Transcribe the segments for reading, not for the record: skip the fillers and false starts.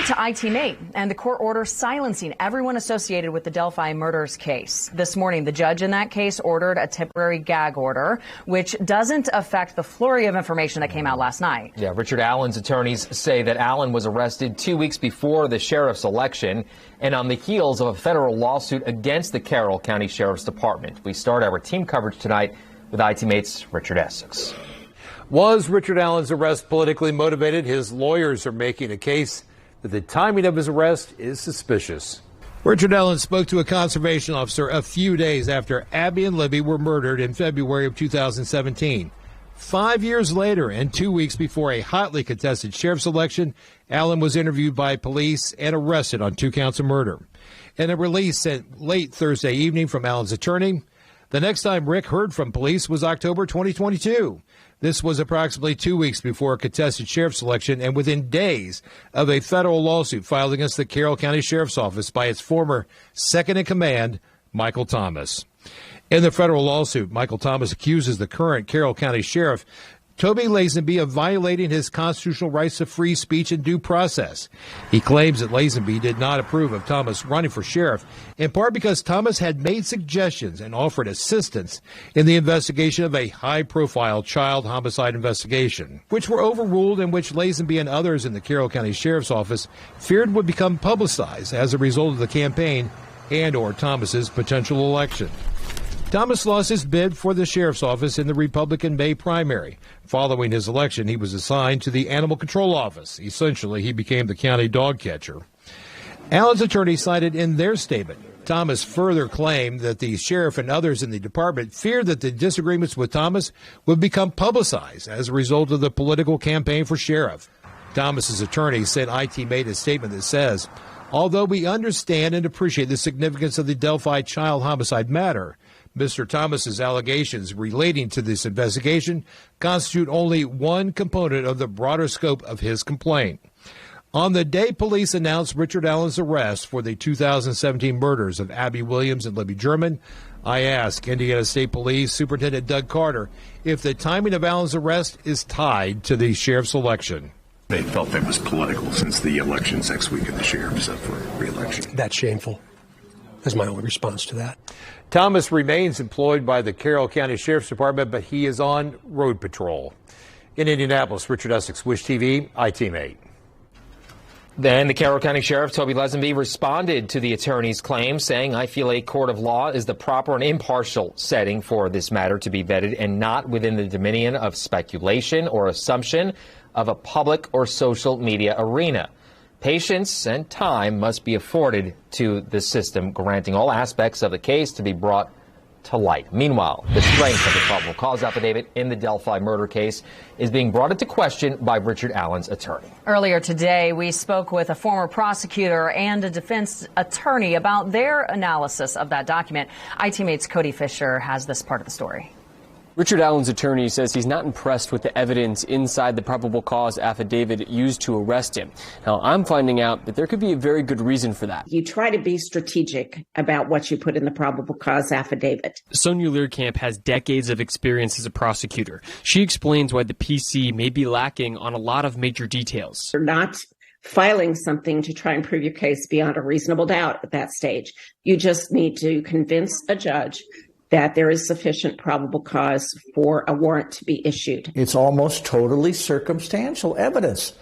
to IT-Mate and the court order silencing everyone associated with the Delphi murders case. This morning, the judge in that case ordered a temporary gag order, which doesn't affect the flurry of information that came out last night. Yeah, Richard Allen's attorneys say that Allen was arrested 2 weeks before the sheriff's election and on the heels of a federal lawsuit against the Carrol County Sheriff's Department. We start our team coverage tonight with IT-Mate's Richard Essex. Was Richard Allen's arrest politically motivated? His lawyers are making a case that the timing of his arrest is suspicious. Richard Allen spoke to a conservation officer a few days after Abby and Libby were murdered in February of 2017. 5 years later and 2 weeks before a hotly contested sheriff's election, Allen was interviewed by police and arrested on 2 counts of murder. In a release sent late Thursday evening from Allen's attorney, the next time Rick heard from police was October 2022. This was approximately 2 weeks before a contested sheriff's election and within days of a federal lawsuit filed against the Carroll County Sheriff's Office by its former second-in-command, Michael Thomas. In the federal lawsuit, Michael Thomas accuses the current Carroll County Sheriff, Toby Lazenby, of violating his constitutional rights to free speech and due process. He claims that Lazenby did not approve of Thomas running for sheriff, in part because Thomas had made suggestions and offered assistance in the investigation of a high-profile child homicide investigation, which were overruled and which Lazenby and others in the Carroll County Sheriff's Office feared would become publicized as a result of the campaign and/or Thomas's potential election. Thomas lost his bid for the sheriff's office in the Republican May primary. Following his election, he was assigned to the Animal Control Office. Essentially, he became the county dog catcher. Allen's attorney cited in their statement, Thomas further claimed that the sheriff and others in the department feared that the disagreements with Thomas would become publicized as a result of the political campaign for sheriff. Thomas's attorney said IT made a statement that says, although we understand and appreciate the significance of the Delphi child homicide matter, Mr. Thomas's allegations relating to this investigation constitute only one component of the broader scope of his complaint. On the day police announced Richard Allen's arrest for the 2017 murders of Abby Williams and Libby German, I asked Indiana State Police Superintendent Doug Carter if the timing of Allen's arrest is tied to the sheriff's election. They felt that was political since the election's next week and the sheriff's up for re-election. That's shameful. That's my only response to that. Thomas remains employed by the Carroll County Sheriff's Department, but he is on road patrol. In Indianapolis, Richard Essex, Wish TV, IT-Mate. Then the Carroll County Sheriff, Toby Lazenby, responded to the attorney's claims, saying, I feel a court of law is the proper and impartial setting for this matter to be vetted and not within the dominion of speculation or assumption of a public or social media arena. Patience and time must be afforded to the system, granting all aspects of the case to be brought to light. Meanwhile, the strength of the probable cause affidavit in the Delphi murder case is being brought into question by Richard Allen's attorney. Earlier today, we spoke with a former prosecutor and a defense attorney about their analysis of that document. IT-Mate's Cody Fisher has this part of the story. Richard Allen's attorney says he's not impressed with the evidence inside the probable cause affidavit used to arrest him. Now, I'm finding out that there could be a very good reason for that. You try to be strategic about what you put in the probable cause affidavit. Sonia Learcamp has decades of experience as a prosecutor. She explains why the PC may be lacking on a lot of major details. You're not filing something to try and prove your case beyond a reasonable doubt at that stage. You just need to convince a judge that there is sufficient probable cause for a warrant to be issued. It's almost totally circumstantial evidence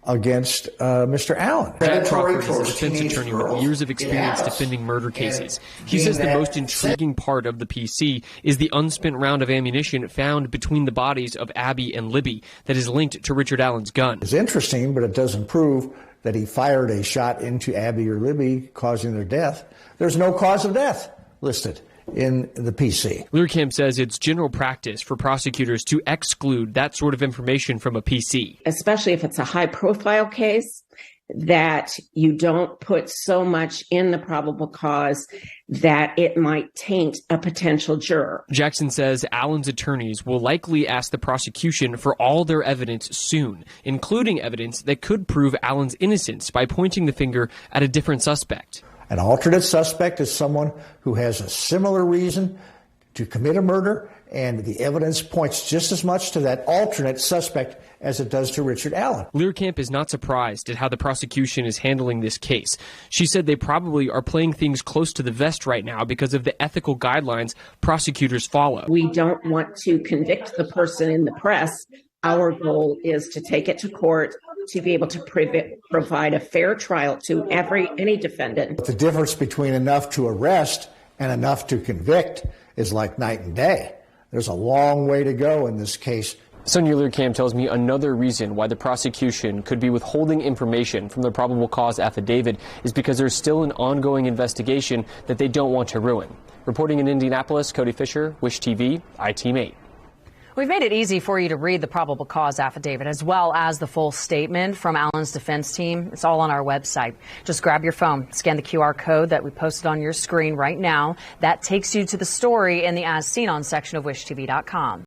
against Mr. Allen. Jack Crawford is a defense attorney with years of experience defending murder cases. He says the most intriguing part of the PC is the unspent round of ammunition found between the bodies of Abby and Libby that is linked to Richard Allen's gun. It's interesting, but it doesn't prove that he fired a shot into Abby or Libby, causing their death. There's no cause of death listed in the PC. Learcamp says it's general practice for prosecutors to exclude that sort of information from a PC. Especially if it's a high-profile case, that you don't put so much in the probable cause that it might taint a potential juror. Jackson says Allen's attorneys will likely ask the prosecution for all their evidence soon, including evidence that could prove Allen's innocence by pointing the finger at a different suspect. An alternate suspect is someone who has a similar reason to commit a murder, and the evidence points just as much to that alternate suspect as it does to Richard Allen. Learcamp is not surprised at how the prosecution is handling this case. She said they probably are playing things close to the vest right now because of the ethical guidelines prosecutors follow. We don't want to convict the person in the press. Our goal is to take it to court, to be able to provide a fair trial to any defendant. The difference between enough to arrest and enough to convict is like night and day. There's a long way to go in this case. Sonia Learcamp tells me another reason why the prosecution could be withholding information from the probable cause affidavit is because there's still an ongoing investigation that they don't want to ruin. Reporting in Indianapolis, Cody Fisher, Wish TV, iTeam 8. We've made it easy for you to read the probable cause affidavit as well as the full statement from Allen's defense team. It's all on our website. Just grab your phone, scan the QR code that we posted on your screen right now. That takes you to the story in the As Seen On section of wishtv.com.